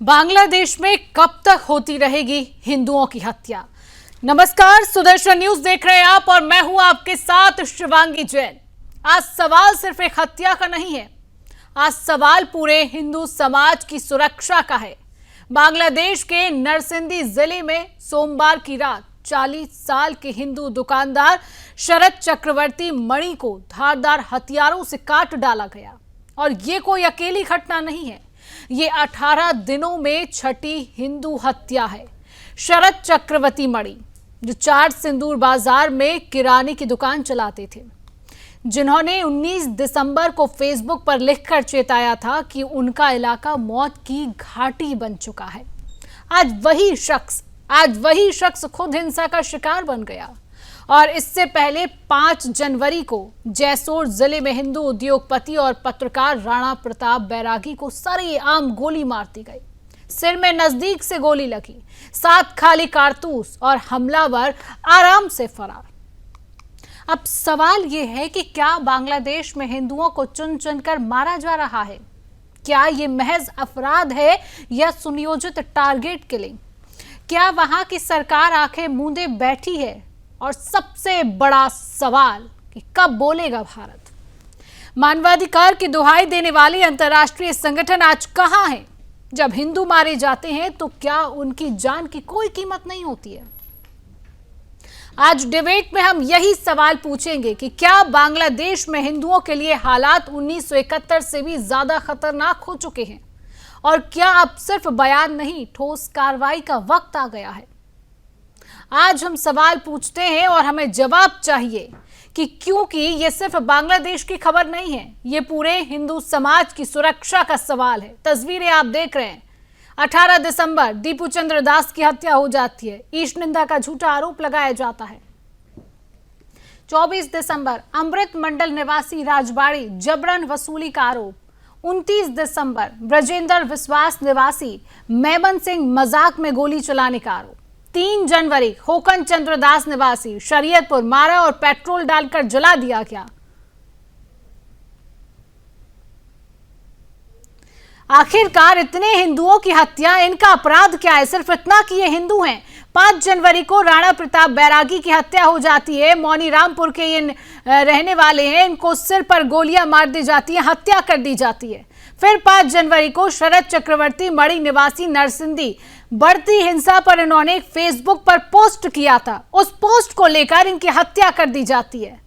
बांग्लादेश में कब तक होती रहेगी हिंदुओं की हत्या। नमस्कार, सुदर्शन न्यूज देख रहे हैं आप और मैं हूं आपके साथ शिवांगी जैन। आज सवाल सिर्फ एक हत्या का नहीं है, आज सवाल पूरे हिंदू समाज की सुरक्षा का है। बांग्लादेश के नरसिंदी जिले में सोमवार की रात 40 साल के हिंदू दुकानदार शरद चक्रवर्ती मणि को धारदार हथियारों से काट डाला गया। और ये कोई अकेली घटना नहीं है, ये 18 दिनों में छठी हिंदू हत्या है। शरद चक्रवर्ती मणि, जो चार सिंदूर बाजार में किराने की दुकान चलाते थे, जिन्होंने 19 दिसंबर को फेसबुक पर लिखकर चेताया था कि उनका इलाका मौत की घाटी बन चुका है, आज वही शख्स खुद हिंसा का शिकार बन गया। और इससे पहले 5 जनवरी को जैसोर जिले में हिंदू उद्योगपति और पत्रकार राणा प्रताप बैरागी को सरेआम गोली मार दी गई। सिर में नजदीक से गोली लगी, 7 खाली कारतूस और हमलावर आराम से फरार। अब सवाल यह है कि क्या बांग्लादेश में हिंदुओं को चुन चुनकर मारा जा रहा है? क्या यह महज अपराध है या सुनियोजित टारगेट किलिंग? क्या वहां की सरकार आंखें मूंदे बैठी है? और सबसे बड़ा सवाल कि कब बोलेगा भारत? मानवाधिकार की दुहाई देने वाले अंतर्राष्ट्रीय संगठन आज कहां है? जब हिंदू मारे जाते हैं तो क्या उनकी जान की कोई कीमत नहीं होती है? आज डिबेट में हम यही सवाल पूछेंगे कि क्या बांग्लादेश में हिंदुओं के लिए हालात 1971 से भी ज्यादा खतरनाक हो चुके हैं? और क्या अब सिर्फ बयान नहीं, ठोस कार्रवाई का वक्त आ गया है? आज हम सवाल पूछते हैं और हमें जवाब चाहिए कि क्योंकि ये सिर्फ बांग्लादेश की खबर नहीं है, ये पूरे हिंदू समाज की सुरक्षा का सवाल है। तस्वीरें आप देख रहे हैं। 18 दिसंबर दीपू चंद्र दास की हत्या हो जाती है, ईश निंदा का झूठा आरोप लगाया जाता है। 24 दिसंबर अमृत मंडल निवासी राजबाड़ी जबरन वसूली का आरोप। 29 दिसंबर ब्रजेंद्र विश्वास निवासी मेमन सिंह मजाक में गोली चलाने का आरोप। 3 जनवरी होकन चंद्र दास निवासी शरीयतपुर मारा और पेट्रोल डालकर जला दिया गया। आखिरकार इतने हिंदुओं की हत्या, इनका अपराध क्या है? सिर्फ इतना कि ये हिंदू हैं। 5 जनवरी को राणा प्रताप बैरागी की हत्या हो जाती है। मौनी रामपुर के ये रहने वाले हैं, इनको सिर पर गोलियां मार दी जाती है, हत्या कर दी जाती है। फिर 5 जनवरी को शरद चक्रवर्ती मणि निवासी नरसिंदी, बढ़ती हिंसा पर इन्होंने एक फेसबुक पर पोस्ट किया था, उस पोस्ट को लेकर इनकी हत्या कर दी जाती है।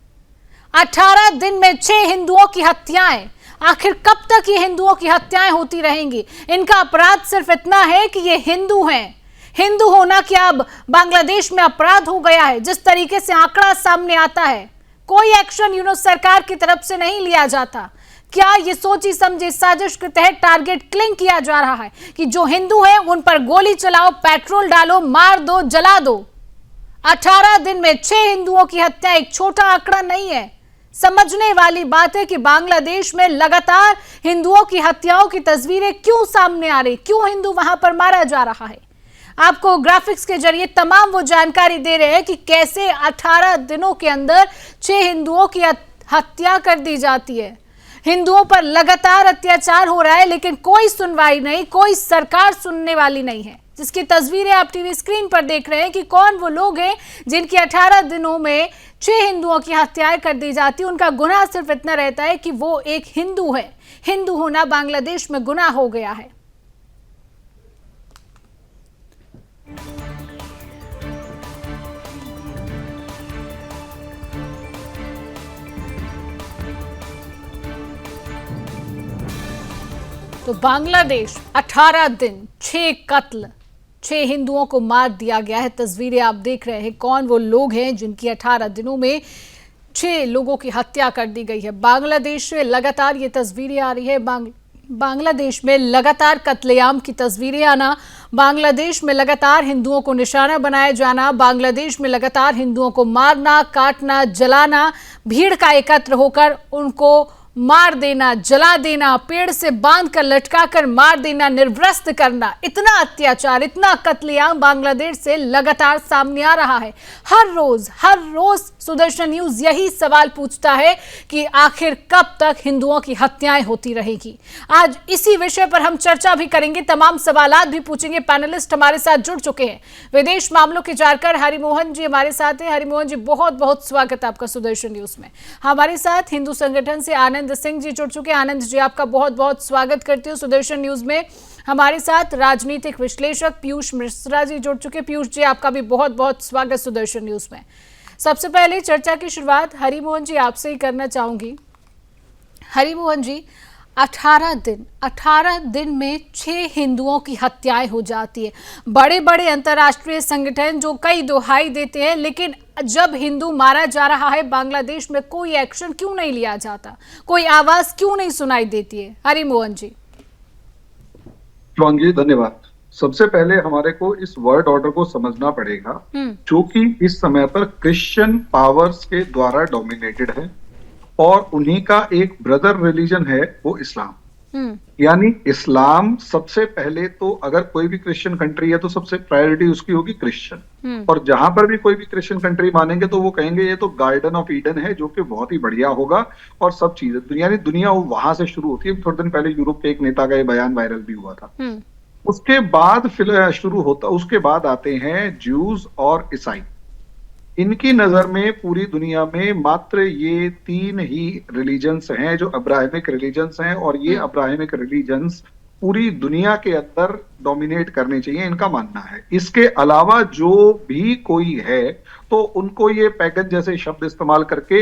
18 दिन में 6 हिंदुओं की हत्याएं। आखिर कब तक ये हिंदुओं की हत्याएं होती रहेंगी? इनका अपराध सिर्फ इतना है कि ये हिंदू हैं। हिंदू होना क्या अब बांग्लादेश में अपराध हो गया है? जिस तरीके से आंकड़ा सामने आता है, कोई एक्शन सरकार की तरफ से नहीं लिया जाता। क्या ये सोची समझी साजिश के तहत टारगेट किलिंग किया जा रहा है कि जो हिंदू हैं उन पर गोली चलाओ, पेट्रोल डालो, मार दो, जला दो? 18 दिन में 6 हिंदुओं की हत्या एक छोटा आंकड़ा नहीं है। समझने वाली बात है कि बांग्लादेश में लगातार हिंदुओं की हत्याओं की तस्वीरें क्यों सामने आ रही, क्यों हिंदू वहां पर मारा जा रहा है। आपको ग्राफिक्स के जरिए तमाम वो जानकारी दे रहे हैं कि कैसे 18 दिनों के अंदर 6 हिंदुओं की हत्या कर दी जाती है। हिंदुओं पर लगातार अत्याचार हो रहा है, लेकिन कोई सुनवाई नहीं, कोई सरकार सुनने वाली नहीं है। जिसकी तस्वीरें आप टीवी स्क्रीन पर देख रहे हैं कि कौन वो लोग हैं जिनकी 18 दिनों में 6 हिंदुओं की हत्याएं कर दी जाती। उनका गुनाह सिर्फ इतना रहता है कि वो एक हिंदू है। हिंदू होना बांग्लादेश में गुनाह हो गया है। तो बांग्लादेश 18 दिन, 6 कत्ल, 6 हिंदुओं को मार दिया गया है। तस्वीरें आप देख रहे हैं, कौन वो लोग हैं जिनकी 18 दिनों में 6 लोगों की हत्या कर दी गई है। बांग्लादेश से लगातार ये तस्वीरें आ रही है, बांग्लादेश में लगातार कत्लेआम की तस्वीरें आना, बांग्लादेश में लगातार हिंदुओं को निशाना बनाया जाना, बांग्लादेश में लगातार हिंदुओं को मारना, काटना, जलाना, भीड़ का एकत्र होकर उनको मार देना, जला देना, पेड़ से बांधकर लटकाकर मार देना, निर्वस्त्र करना, इतना अत्याचार, इतना कत्लेआम बांग्लादेश से लगातार सामने आ रहा है। हर रोज सुदर्शन न्यूज यही सवाल पूछता है कि आखिर कब तक हिंदुओं की हत्याएं होती रहेगी। आज इसी विषय पर हम चर्चा भी करेंगे, तमाम सवालात भी पूछेंगे। पैनलिस्ट हमारे साथ जुड़ चुके हैं। विदेश मामलों के जानकार हरिमोहन जी हमारे साथ हैं। हरिमोहन जी, बहुत बहुत स्वागत आपका सुदर्शन न्यूज में। हमारे साथ हिंदू संगठन से आनंद सिंह जी जुड़ चुके हैं। आनंद जी, आपका बहुत बहुत स्वागत करती हूँ सुदर्शन न्यूज में। हमारे साथ राजनीतिक विश्लेषक पीयूष मिश्रा जी जुड़ चुके हैं। पीयूष जी, आपका भी बहुत बहुत स्वागत सुदर्शन न्यूज में। सबसे पहले चर्चा की शुरुआत हरिमोहन जी आपसे ही करना चाहूंगी। हरिमोहन जी, 18 दिन में 6 हिंदुओं की हत्याएं हो जाती है। बड़े बड़े अंतर्राष्ट्रीय संगठन जो कई दुहाई देते हैं, लेकिन जब हिंदू मारा जा रहा है बांग्लादेश में कोई एक्शन क्यों नहीं लिया जाता, कोई आवाज क्यों नहीं सुनाई देती है? हरिमोहन जी। शिवांगी, धन्यवाद। सबसे पहले हमारे को इस वर्ल्ड ऑर्डर को समझना पड़ेगा, जो कि इस समय पर क्रिश्चियन पावर्स के द्वारा डोमिनेटेड है और उन्हीं का एक ब्रदर रिलीजन है वो इस्लाम। यानी इस्लाम सबसे पहले, तो अगर कोई भी क्रिश्चियन कंट्री है तो सबसे प्रायोरिटी उसकी होगी क्रिश्चियन। और जहां पर भी कोई भी क्रिश्चियन कंट्री मानेंगे तो वो कहेंगे ये तो गार्डन ऑफ ईडन है, जो कि बहुत ही बढ़िया होगा और सब चीजें दुनिया वहां से शुरू होती है। थोड़े दिन पहले यूरोप के एक नेता का ये बयान वायरल भी हुआ था। उसके बाद उसके बाद आते हैं ज्यूज और ईसाई। इनकी नजर में पूरी दुनिया में मात्र ये 3 ही रिलीजन्स हैं जो अब्राहमिक रिलीजन्स हैं, और ये अब्राहमिक रिलीजन्स पूरी दुनिया के अंदर डोमिनेट करने चाहिए, इनका मानना है। इसके अलावा जो भी कोई है तो उनको ये पैगन जैसे शब्द इस्तेमाल करके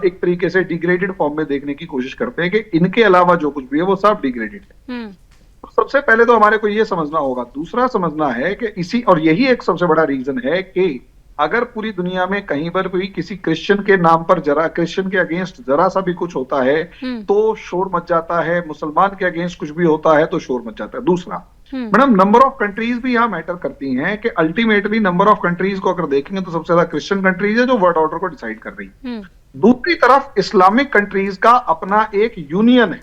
एक तरीके से डिग्रेडेड फॉर्म में देखने की कोशिश करते हैं कि इनके अलावा जो कुछ भी है वो सब डिग्रेडेड है। सबसे पहले तो हमारे को ये समझना होगा। दूसरा समझना है कि और यही एक सबसे बड़ा रीजन है कि अगर पूरी दुनिया में कहीं पर भी किसी क्रिश्चियन के नाम पर क्रिश्चियन के अगेंस्ट जरा सा भी कुछ होता है तो शोर मच जाता है, मुसलमान के अगेंस्ट कुछ भी होता है तो शोर मच जाता है। दूसरा, मैडम, नंबर ऑफ कंट्रीज भी यहाँ मैटर करती हैं कि अल्टीमेटली नंबर ऑफ कंट्रीज को अगर देखेंगे तो सबसे ज्यादा क्रिश्चियन कंट्रीज है जो वर्ल्ड ऑर्डर को डिसाइड कर रही है। दूसरी तरफ इस्लामिक कंट्रीज का अपना एक यूनियन है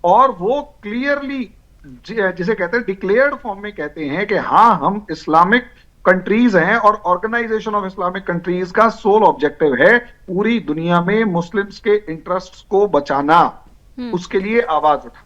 और वो क्लियरली, जिसे कहते हैं डिक्लेयर्ड फॉर्म में कहते हैं कि हाँ, हम इस्लामिक कंट्रीज हैं और ऑर्गेनाइजेशन ऑफ इस्लामिक कंट्रीज का सोल ऑब्जेक्टिव है पूरी दुनिया में मुस्लिम्स के इंटरेस्ट्स को बचाना, उसके लिए आवाज उठा।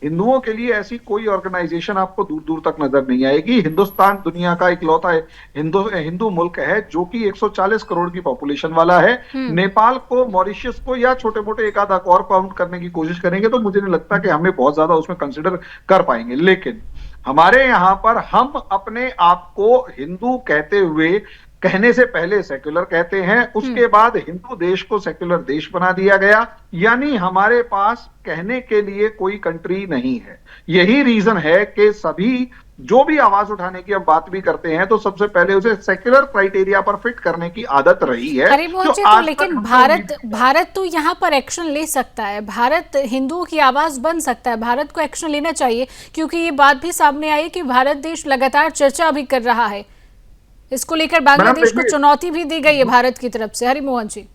हिंदुओं के लिए ऐसी कोई ऑर्गेनाइजेशन आपको दूर दूर तक नजर नहीं आएगी। हिंदुस्तान दुनिया का इकलौता हिंदू मुल्क है जो कि 140 करोड़ की पॉपुलेशन वाला है। नेपाल को, मॉरिशस को या छोटे मोटे एक आधा और काउंट करने की कोशिश करेंगे तो मुझे नहीं लगता कि हमें बहुत ज्यादा उसमें कंसिडर कर पाएंगे। लेकिन हमारे यहां पर हम अपने आप को हिंदू कहने से पहले सेक्युलर कहते हैं, उसके बाद हिंदू देश को सेक्युलर देश बना दिया गया। यानी हमारे पास कहने के लिए कोई कंट्री नहीं है। यही रीजन है कि सभी जो भी आवाज उठाने की हम बात भी करते हैं तो सबसे पहले उसे सेक्युलर क्राइटेरिया पर फिट करने की आदत रही है। तो लेकिन भारत तो यहाँ पर एक्शन ले सकता है, भारत हिंदुओं की आवाज बन सकता है, भारत को एक्शन लेना चाहिए, क्योंकि ये बात भी सामने आई कि भारत देश लगातार चर्चा भी कर रहा है। इसको लेकर बांग्लादेश को चुनौती भी दी गई है भारत की तरफ से। हरिमोहन जी,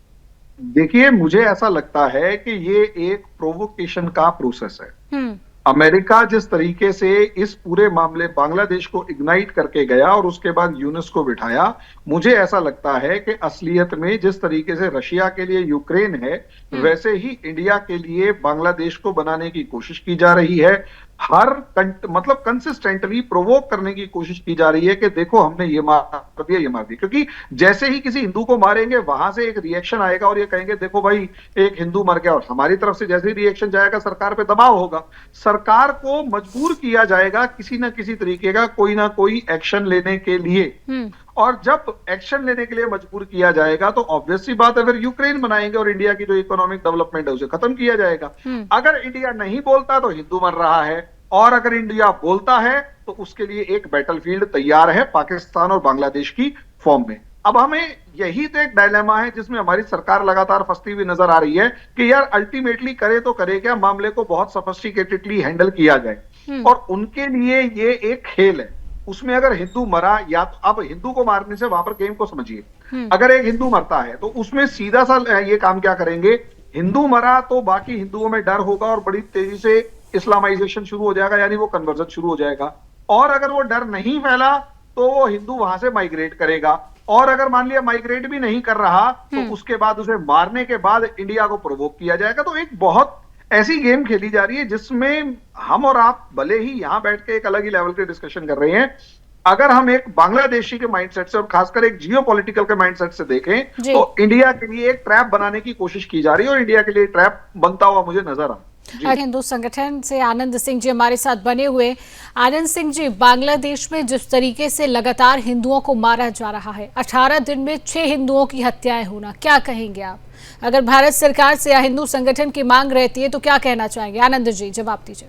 देखिए, मुझे ऐसा लगता है कि ये एक प्रोवोकेशन का प्रोसेस है। अमेरिका जिस तरीके से इस पूरे मामले बांग्लादेश को इग्नाइट करके गया और उसके बाद यूनेस्को को बिठाया, मुझे ऐसा लगता है कि असलियत में जिस तरीके से रशिया के लिए यूक्रेन है, वैसे ही इंडिया के लिए बांग्लादेश को बनाने की कोशिश की जा रही है। मतलब कंसिस्टेंटली प्रोवोक करने की कोशिश की जा रही है कि देखो हमने ये मार दिया, क्योंकि जैसे ही किसी हिंदू को मारेंगे वहां से एक रिएक्शन आएगा और ये कहेंगे देखो भाई एक हिंदू मर गया, और हमारी तरफ से जैसे ही रिएक्शन जाएगा सरकार पे दबाव होगा, सरकार को मजबूर किया जाएगा किसी ना किसी तरीके का कोई ना कोई एक्शन लेने के लिए। और जब एक्शन लेने के लिए मजबूर किया जाएगा तो ऑब्वियस सी बात है फिर यूक्रेन बनाएंगे और इंडिया की जो इकोनॉमिक डेवलपमेंट है उसे खत्म किया जाएगा। अगर इंडिया नहीं बोलता तो हिंदू मर रहा है, और अगर इंडिया बोलता है तो उसके लिए एक बैटलफील्ड तैयार है पाकिस्तान और बांग्लादेश की फॉर्म में। अब हमें यही तो एक डायलेमा है जिसमें हमारी सरकार लगातार फंसती हुई नजर आ रही है कि यार अल्टीमेटली करे तो करे क्या, मामले को बहुत सोफिस्टिकेटेडली हैंडल किया जाए। और उनके लिए ये एक खेल है, उसमें अगर हिंदू मरा, या तो अब हिंदू को मारने से वहां पर गेम को समझिए, अगर एक हिंदू मरता है तो उसमें सीधा सा ये काम क्या करेंगे हिंदू मरा तो बाकी हिंदुओं में डर होगा और बड़ी तेजी से इस्लामाइजेशन शुरू हो जाएगा, यानी वो कन्वर्जन शुरू हो जाएगा। और अगर वो डर नहीं फैला तो वो हिंदू वहां से माइग्रेट करेगा, और अगर मान लिया माइग्रेट भी नहीं कर रहा तो उसके बाद उसे मारने के बाद इंडिया को प्रोवोक किया जाएगा। तो एक बहुत ऐसी गेम खेली जा रही है जिसमें हम और आप भले ही यहां बैठ के एक अलग ही लेवल के डिस्कशन कर रहे हैं, अगर हम एक बांग्लादेशी के माइंडसेट से और खासकर एक जियोपॉलिटिकल के माइंडसेट से देखें तो इंडिया के लिए एक ट्रैप बनाने की कोशिश की जा रही है, और इंडिया के लिए ट्रैप बनता हुआ मुझे नजर आ। हिंदू संगठन से आनंद सिंह जी हमारे साथ बने हुए। आनंद सिंह जी, बांग्लादेश में जिस तरीके से लगातार हिंदुओं को मारा जा रहा है, 18 दिन में 6 हिंदुओं की हत्याएं होना, क्या कहेंगे आप? अगर भारत सरकार से या हिंदू संगठन की मांग रहती है तो क्या कहना चाहेंगे? आनंद जी जवाब दीजिए।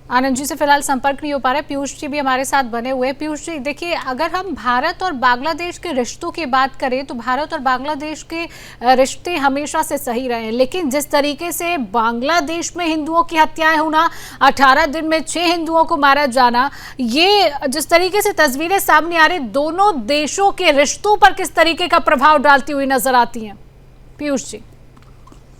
आनंद जी से फिलहाल संपर्क नहीं हो पा रहा है। पीयूष जी भी हमारे साथ बने हुए हैं। पीयूष जी देखिए, अगर हम भारत और बांग्लादेश के रिश्तों की बात करें तो भारत और बांग्लादेश के रिश्ते हमेशा से सही रहे हैं, लेकिन जिस तरीके से बांग्लादेश में हिंदुओं की हत्याएं होना, 18 दिन में 6 हिंदुओं को मारा जाना, ये जिस तरीके से तस्वीरें सामने आ रही, दोनों देशों के रिश्तों पर किस तरीके का प्रभाव डालती हुई नजर आती हैं? पीयूष जी।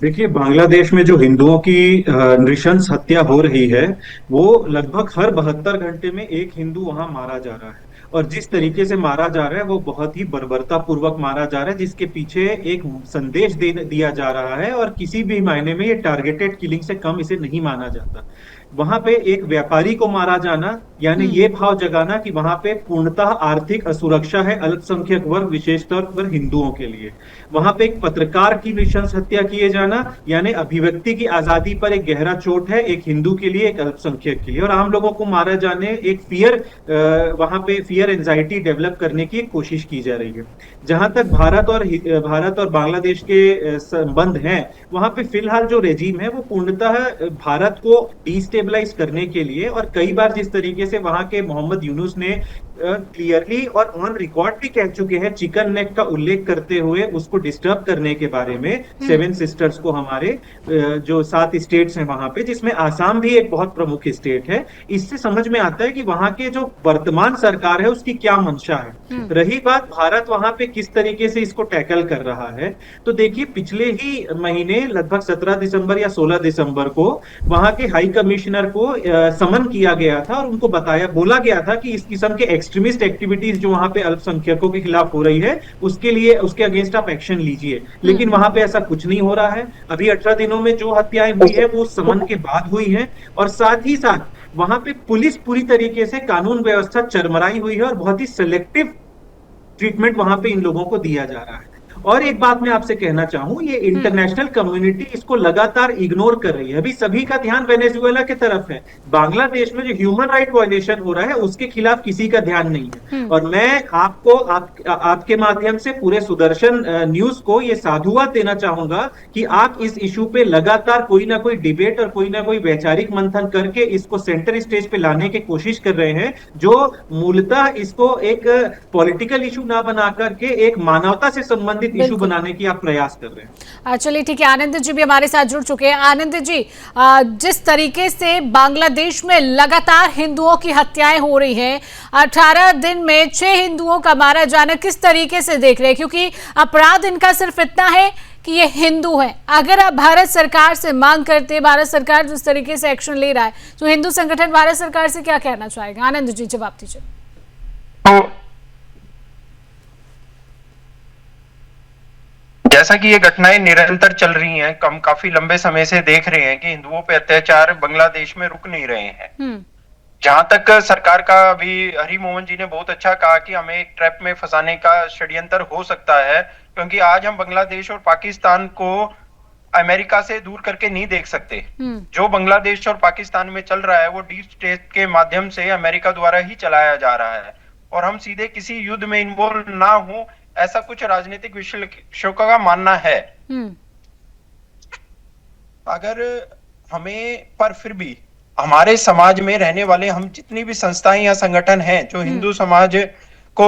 देखिए, बांग्लादेश में जो हिंदुओं की नृशंस हत्या हो रही है, वो लगभग हर 72 घंटे में एक हिंदू वहां मारा जा रहा है, और जिस तरीके से मारा जा रहा है वो बहुत ही बर्बरता पूर्वक मारा जा रहा है, जिसके पीछे एक संदेश दिया जा रहा है, और किसी भी मायने में ये टारगेटेड किलिंग से कम इसे नहीं माना जाता। वहां पे एक व्यापारी को मारा जाना, यानी ये भाव जगाना कि वहां पे पूर्णतः आर्थिक असुरक्षा है अल्पसंख्यक वर्ग, विशेष तौर पर हिंदुओं के लिए। वहां पे एक पत्रकार की नृशंस हत्या किए जाना, यानी अभिव्यक्ति की आजादी पर एक गहरा चोट है, एक हिंदू के लिए, एक अल्पसंख्यक के लिए। और आम लोगों को मारा जाने, एक वहां पे फियर एंजाइटी डेवलप करने की कोशिश की जा रही है। जहां तक भारत और बांग्लादेश के संबंध हैं, वहां पे फिलहाल जो रेजीम है वो पूर्णतः भारत को डिस्टेबलाइज करने के लिए, और कई बार जिस तरीके से वहां के मोहम्मद यूनुस ने क्लियरली और ऑन रिकॉर्ड भी कह चुके हैं, चिकन नेक का उल्लेख करते हुए उसको डिस्टर्ब करने के बारे में, 7 सिस्टर्स को, हमारे जो 7 स्टेट्स हैं वहां पे, जिसमें आसाम भी एक बहुत प्रमुख स्टेट है। इससे समझ में आता है कि वहां के जो वर्तमान सरकार है उसकी क्या मंशा है। रही बात भारत वहां पे किस तरीके से इसको टैकल कर रहा है, तो देखिए, पिछले ही महीने लगभग 17 दिसंबर या 16 दिसंबर को वहां के हाई कमिश्नर को समन किया गया था, और उनको बोला गया था कि इस किस्म के एक्सट्रीमिस्ट एक्टिविटीज जो वहां पे अल्पसंख्यकों के खिलाफ हो रही है, उसके अगेंस्ट आप एक्शन लीजिए। लेकिन वहां पे ऐसा कुछ नहीं हो रहा है। अभी 18 दिनों में जो हत्याएं हुई है वो समन के बाद हुई है, और साथ ही साथ वहां पे पुलिस पूरी तरीके से, कानून व्यवस्था चरमराई हुई है, और बहुत ही सिलेक्टिव ट्रीटमेंट वहां पे इन लोगों को दिया जा रहा है। और एक बात मैं आपसे कहना चाहूं, ये इंटरनेशनल कम्युनिटी इसको लगातार इग्नोर कर रही है। अभी सभी का ध्यान वेनेजुएला की तरफ है। बांग्लादेश में जो ह्यूमन राइट वायलेशन हो रहा है उसके खिलाफ किसी का ध्यान नहीं है। और मैं आपके माध्यम से पूरे सुदर्शन न्यूज को ये साधुवाद देना चाहूंगा कि आप इस इशू पे लगातार कोई ना कोई डिबेट और कोई ना कोई वैचारिक मंथन करके इसको सेंटर स्टेज पे लाने की कोशिश कर रहे हैं, जो मूलतः इसको एक पॉलिटिकल इशू ना बना करके एक मानवता से संबंधित इशू बनाने की आप प्रयास कर रहे हैं। चलिए ठीक है, आनंद जी भी हमारे साथ जुड़ चुके हैं। आनंद जी, जिस तरीके से बांग्लादेश में लगातार हिंदुओं की हत्याएं हो रही हैं, 18 दिन में 6 हिंदुओं का मारा जाना, किस तरीके से देख रहे हैं? क्योंकि अपराध इनका सिर्फ इतना है कि ये हिंदू है। अगर आप भारत सरकार से मांग करते हैं, भारत सरकार जिस तरीके से एक्शन ले रहा है, तो हिंदू संगठन भारत सरकार से क्या कहना चाहेगा? आनंद जी जवाब दीजिए। जैसा कि ये घटनाएं निरंतर चल रही हैं, काफी लंबे समय से देख रहे हैं कि हिंदुओं पे अत्याचार बांग्लादेश में रुक नहीं रहे हैं। जहां तक सरकार का, अभी हरि मोहन जी ने बहुत अच्छा कहा कि हमें एक ट्रैप में फंसाने का षड्यंत्र हो सकता है, क्योंकि आज हम बांग्लादेश और पाकिस्तान को अमेरिका से दूर करके नहीं देख सकते। जो बांग्लादेश और पाकिस्तान में चल रहा है वो डीप स्टेट के माध्यम से अमेरिका द्वारा ही चलाया जा रहा है, और हम सीधे किसी युद्ध में इन्वॉल्व ना हो, ऐसा कुछ राजनीतिक विश्लेषकों का मानना है। अगर हमें, पर फिर भी हमारे समाज में रहने वाले हम जितनी भी संस्थाएं या संगठन हैं जो हिंदू समाज को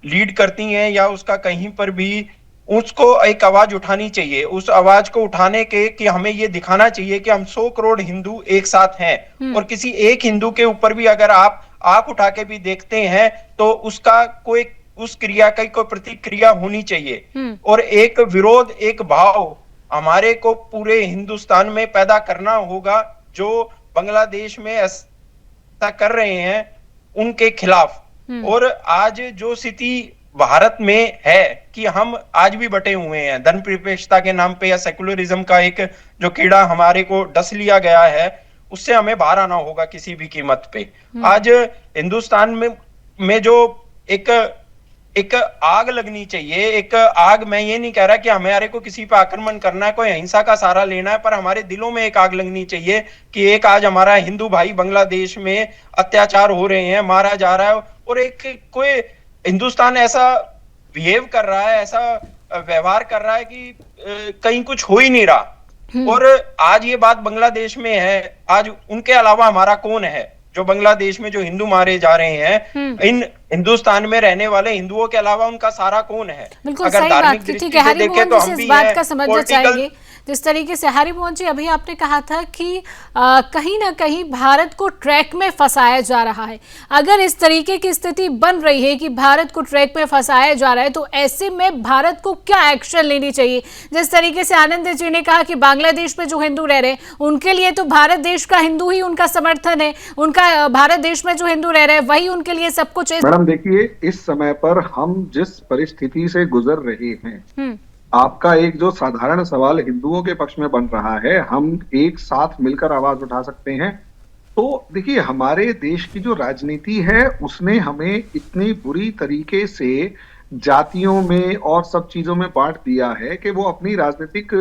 लीड करती हैं, या उसका कहीं पर भी, उसको एक आवाज उठानी चाहिए। उस आवाज को उठाने के कि हमें ये दिखाना चाहिए कि हम 100 करोड़ हिंदू एक साथ हैं, और किसी एक हिंदू के ऊपर भी अगर आप आंख उठा के भी देखते हैं तो उसका कोई उस क्रिया की कोई प्रतिक्रिया होनी चाहिए। और एक विरोध, एक भाव हमारे को पूरे हिंदुस्तान में पैदा करना होगा जो बांग्लादेश में ऐसा कर रहे हैं उनके खिलाफ। और आज जो स्थिति भारत में है कि हम आज भी बटे हुए हैं धर्मनिरपेक्षता के नाम पे, या सेकुलरिज्म का एक जो कीड़ा हमारे को डस लिया गया है, उससे हमें बाहर आना होगा किसी भी कीमत पे। आज हिंदुस्तान में जो एक आग लगनी चाहिए, एक आग, मैं ये नहीं कह रहा कि हमारे को किसी पे आक्रमण करना है, कोई हिंसा का सहारा लेना है, पर हमारे दिलों में एक आग लगनी चाहिए कि एक आज हमारा हिंदू भाई बांग्लादेश में अत्याचार हो रहे हैं, मारा जा रहा है, और एक कोई हिंदुस्तान ऐसा बिहेव कर रहा है, ऐसा व्यवहार कर रहा है कि कहीं कुछ हो ही नहीं रहा। और आज ये बात बांग्लादेश में है, आज उनके अलावा हमारा कौन है जो बांग्लादेश में जो हिंदू मारे जा रहे हैं, इन हिंदुस्तान में रहने वाले हिंदुओं के अलावा उनका सारा कौन है? बिल्कुल सही बात की। ठीक है हरिमोहन जी, इस बात का समझना चाहेंगे जिस तरीके से हरिमोहन जी अभी आपने कहा था कि कहीं ना कहीं भारत को ट्रैक में फंसाया जा रहा है। अगर इस तरीके की स्थिति बन रही है कि भारत को ट्रैक में फंसाया जा रहा है तो ऐसे में भारत को क्या एक्शन लेनी चाहिए? जिस तरीके से आनंद जी ने कहा कि बांग्लादेश में जो हिंदू रह रहे हैं उनके लिए तो भारत देश का हिंदू ही उनका समर्थन है, उनका भारत देश में जो हिंदू रह रहे हैं वही उनके लिए सब कुछ है। मैडम देखिए, इस समय पर हम जिस परिस्थिति से गुजर रहे हैं, आपका एक जो साधारण सवाल हिंदुओं के पक्ष में बन रहा है, हम एक साथ मिलकर आवाज उठा सकते हैं। तो देखिए, हमारे देश की जो राजनीति है उसने हमें इतनी बुरी तरीके से जातियों में और सब चीजों में बांट दिया है कि वो अपनी राजनीतिक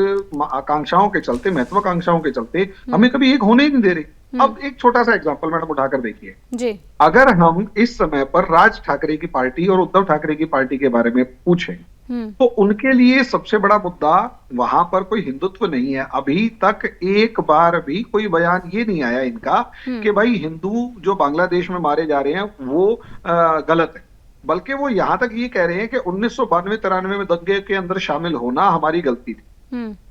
आकांक्षाओं के चलते, महत्वाकांक्षाओं के चलते हमें कभी एक होने ही नहीं दे रही। अब एक छोटा सा एग्जांपल मैडम उठाकर देखिए जी। अगर हम इस समय पर राज ठाकरे की पार्टी और उद्धव ठाकरे की पार्टी के बारे में पूछें तो उनके लिए सबसे बड़ा मुद्दा वहां पर कोई हिंदुत्व नहीं है। अभी तक एक बार भी कोई बयान ये नहीं आया इनका कि भाई हिंदू जो बांग्लादेश में मारे जा रहे हैं वो गलत है, बल्कि वो यहां तक ये कह रहे हैं कि 1992-93 में दंगे के अंदर शामिल होना हमारी गलती थी।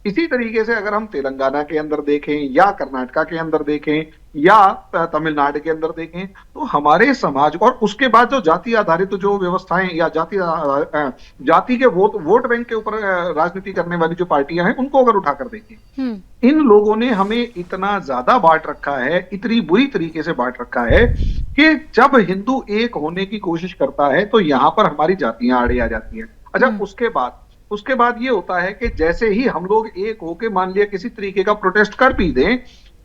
इसी तरीके से अगर हम तेलंगाना के अंदर देखें या कर्नाटका के अंदर देखें या तमिलनाडु के अंदर देखें तो हमारे समाज और उसके बाद जो जाति आधारित जो व्यवस्थाएं या जाति के वोट बैंक के ऊपर राजनीति करने वाली जो पार्टियां हैं उनको अगर उठाकर देखें, इन लोगों ने हमें इतना ज्यादा बांट रखा है, इतनी बुरी तरीके से बांट रखा है कि जब हिंदू एक होने की कोशिश करता है तो यहां पर हमारी जातियां आड़े आ जाती हैं। अच्छा, उसके बाद ये होता है कि जैसे ही हम लोग एक होके मान लिया किसी तरीके का प्रोटेस्ट कर भी दें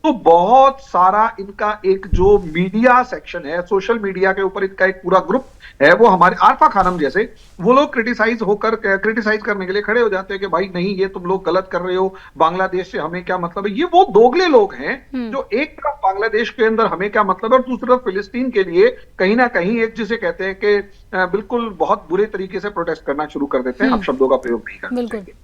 तो बहुत सारा इनका एक जो मीडिया सेक्शन है, सोशल मीडिया के ऊपर इनका एक पूरा ग्रुप है, वो हमारे आरफा खानम जैसे वो लोग क्रिटिसाइज करने के लिए खड़े हो जाते हैं कि भाई नहीं, ये तुम लोग गलत कर रहे हो, बांग्लादेश से हमें क्या मतलब है। ये वो दोगले लोग हैं जो एक तरफ बांग्लादेश के अंदर हमें क्या मतलब है और दूसरी तरफ फिलिस्तीन के लिए कहीं ना कहीं एक जिसे कहते हैं कि बिल्कुल बहुत बुरे तरीके से प्रोटेस्ट करना शुरू कर देते हैं। अब शब्दों का प्रयोग नहीं करना चाहिए।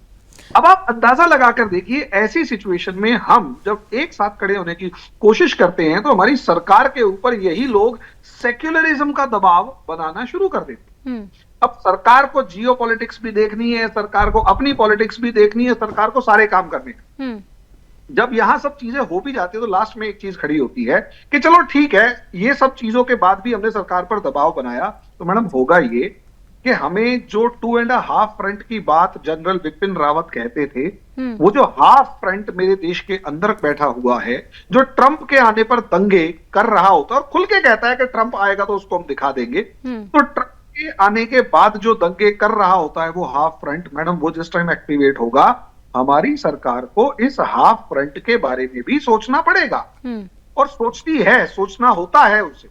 अब आप अंदाजा लगाकर देखिए, ऐसी सिचुएशन में हम जब एक साथ खड़े होने की कोशिश करते हैं तो हमारी सरकार के ऊपर यही लोग सेक्युलरिज्म का दबाव बनाना शुरू कर देते हैं। अब सरकार को जियो पॉलिटिक्स भी देखनी है, सरकार को अपनी पॉलिटिक्स भी देखनी है, सरकार को सारे काम करने हैं। जब यहां सब चीजें हो भी जाती है तो लास्ट में एक चीज खड़ी होती है कि चलो ठीक है, ये सब चीजों के बाद भी हमने सरकार पर दबाव बनाया तो मैडम होगा ये कि हमें जो 2.5 फ्रंट की बात जनरल बिपिन रावत कहते थे, वो जो हाफ फ्रंट मेरे देश के अंदर बैठा हुआ है, जो ट्रंप के आने पर दंगे कर रहा होता है और खुल के कहता है कि ट्रंप आएगा तो उसको हम दिखा देंगे, तो ट्रंप के आने के बाद जो दंगे कर रहा होता है वो हाफ फ्रंट, मैडम वो जिस टाइम एक्टिवेट होगा हमारी सरकार को इस हाफ फ्रंट के बारे में भी सोचना पड़ेगा और सोचती है, सोचना होता है उसे।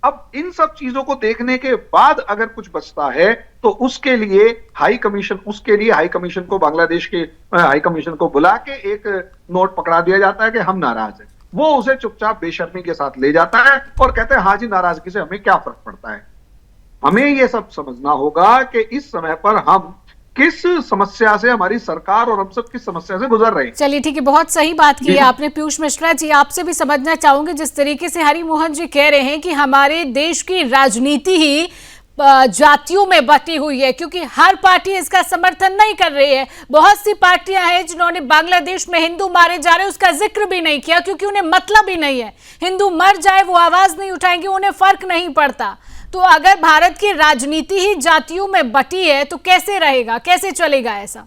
अब इन सब चीजों को देखने के बाद अगर कुछ बचता है तो उसके लिए हाई कमीशन को बांग्लादेश के हाई कमीशन को बुला के एक नोट पकड़ा दिया जाता है कि हम नाराज हैं। वो उसे चुपचाप बेशर्मी के साथ ले जाता है और कहते हैं हाँ जी, नाराजगी से हमें क्या फर्क पड़ता है। हमें ये सब समझना होगा कि इस समय पर हम किस समस्या से, हमारी सरकार और हम सब किस समस्या से गुजर रहे हैं। चलिए ठीक है, बहुत सही बात की है आपने। पीयूष मिश्रा जी, आपसे भी समझना चाहूंगे, जिस तरीके से हरिमोहन जी कह रहे हैं कि हमारे देश की राजनीति ही जातियों में बटी हुई है, क्योंकि हर पार्टी इसका समर्थन नहीं कर रही है। बहुत सी पार्टियां हैं जिन्होंने बांग्लादेश में हिंदू मारे जा रहे हैं उसका जिक्र भी नहीं किया, क्योंकि उन्हें मतलब ही नहीं है। हिंदू मर जाए वो आवाज नहीं उठाएंगे, उन्हें फर्क नहीं पड़ता। तो अगर भारत की राजनीति ही जातियों में बटी है तो कैसे रहेगा, कैसे चलेगा ऐसा?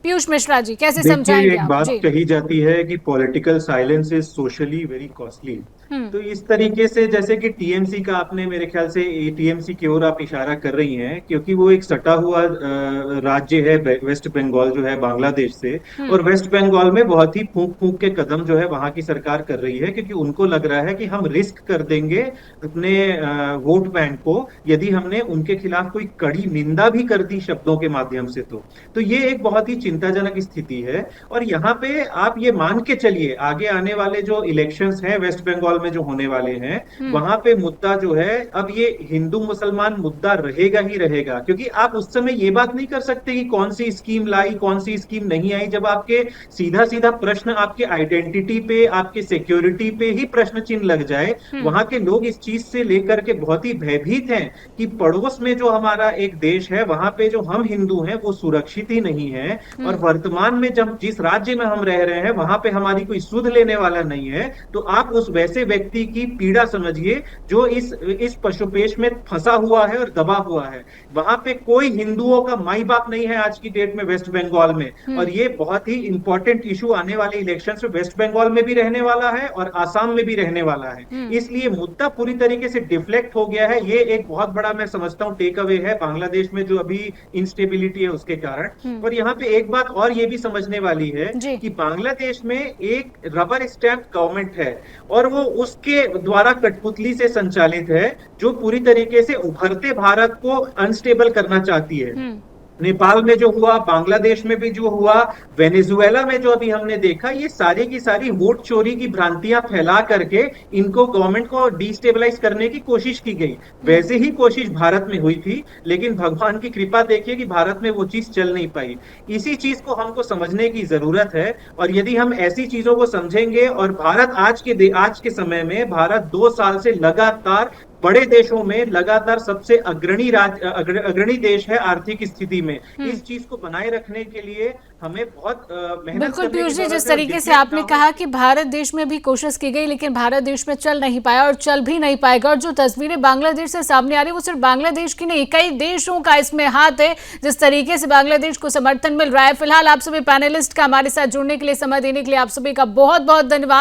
पीयूष मिश्रा जी, कैसे समझाएंगे एक आप? बात जी। कही जाती है कि political silence is socially very costly. तो इस तरीके से जैसे कि टीएमसी का, आपने मेरे ख्याल से टीएमसी की ओर आप इशारा कर रही हैं, क्योंकि वो एक सटा हुआ राज्य है वेस्ट बंगाल जो है बांग्लादेश से, और वेस्ट बंगाल में बहुत ही फूंक फूंक के कदम जो है वहां की सरकार कर रही है, क्योंकि उनको लग रहा है कि हम रिस्क कर देंगे अपने वोट बैंक को यदि हमने उनके खिलाफ कोई कड़ी निंदा भी कर दी शब्दों के माध्यम से। तो ये एक बहुत ही चिंताजनक स्थिति है। और यहाँ पे आप ये मान के चलिए आगे आने वाले जो इलेक्शंस हैं वेस्ट बंगाल में जो होने वाले हैं, वहां पे मुद्दा जो है अब ये हिंदू मुसलमान मुद्दा रहेगा ही रहेगा, क्योंकि आप उस समय ये बात नहीं कर सकते कि कौन सी स्कीम लाई कौन सी स्कीम नहीं आई, जब आपके सीधा सीधा प्रश्न आपके आइडेंटिटी पे, आपके सिक्योरिटी पे ही प्रश्न चिन्ह लग जाए। वहां के लोग इस चीज से लेकर के बहुत ही भयभीत हैं कि पड़ोस में जो हमारा एक देश है वहां पे जो हम हिंदू हैं वो सुरक्षित ही नहीं है, और वर्तमान में जब जिस राज्य में हम रह रहे हैं वहां पे हमारी कोई सुध लेने वाला नहीं है। तो आप उस वैसे व्यक्ति की पीड़ा समझिए जो इस पशुपेश में फंसा हुआ है और दबा हुआ है। वहां पे कोई हिंदुओं का माई बाप नहीं है आज की डेट में वेस्ट बंगाल में, और ये बहुत ही इंपॉर्टेंट इशू आने वाले इलेक्शन में वेस्ट बंगाल में भी रहने वाला है और आसाम में भी रहने वाला है। इसलिए मुद्दा पूरी तरीके से डिफ्लेक्ट हो गया है। ये एक बहुत बड़ा मैं समझता हूँ टेक अवे है बांग्लादेश में जो अभी इंस्टेबिलिटी है उसके कारण। और यहाँ पे एक बात और ये भी समझने वाली है कि बांग्लादेश में एक रबर स्टैंप गवर्नमेंट है और वो उसके द्वारा कठपुतली से संचालित है, जो पूरी तरीके से उभरते भारत को अनस्टेबल करना चाहती है। नेपाल में जो हुआ, बांग्लादेश में भी जो हुआ, वेनेजुएला में जो अभी हमने देखा, ये सारी की सारी वोट चोरी की भ्रांतियां फैला करके इनको गवर्नमेंट को डिस्टेबलाइज करने की कोशिश की गई। वैसे ही कोशिश भारत में हुई थी, लेकिन भगवान की कृपा देखिए कि भारत में वो चीज चल नहीं पाई। इसी चीज को हमको समझने की जरूरत है, और यदि हम ऐसी चीजों को समझेंगे, और भारत आज के समय में भारत 2 साल से लगातार बड़े देशों में लगातार सबसे अग्रणी देश है आर्थिक स्थिति में। इस चीज को बनाए रखने के लिए हमें बहुत मेहनत बिल्कुल करने पीयूष की जी, जरूरत जिस है। तरीके से आपने कहा कि भारत देश में भी कोशिश की गई लेकिन भारत देश में चल नहीं पाया और चल भी नहीं पाएगा, और जो तस्वीरें बांग्लादेश से सामने आ रही है वो सिर्फ बांग्लादेश की नहीं, कई देशों का इसमें हाथ है जिस तरीके से बांग्लादेश को समर्थन मिल रहा है। फिलहाल आप सभी पैनलिस्ट का हमारे साथ जुड़ने के लिए, समय देने के लिए आप सभी का बहुत बहुत धन्यवाद।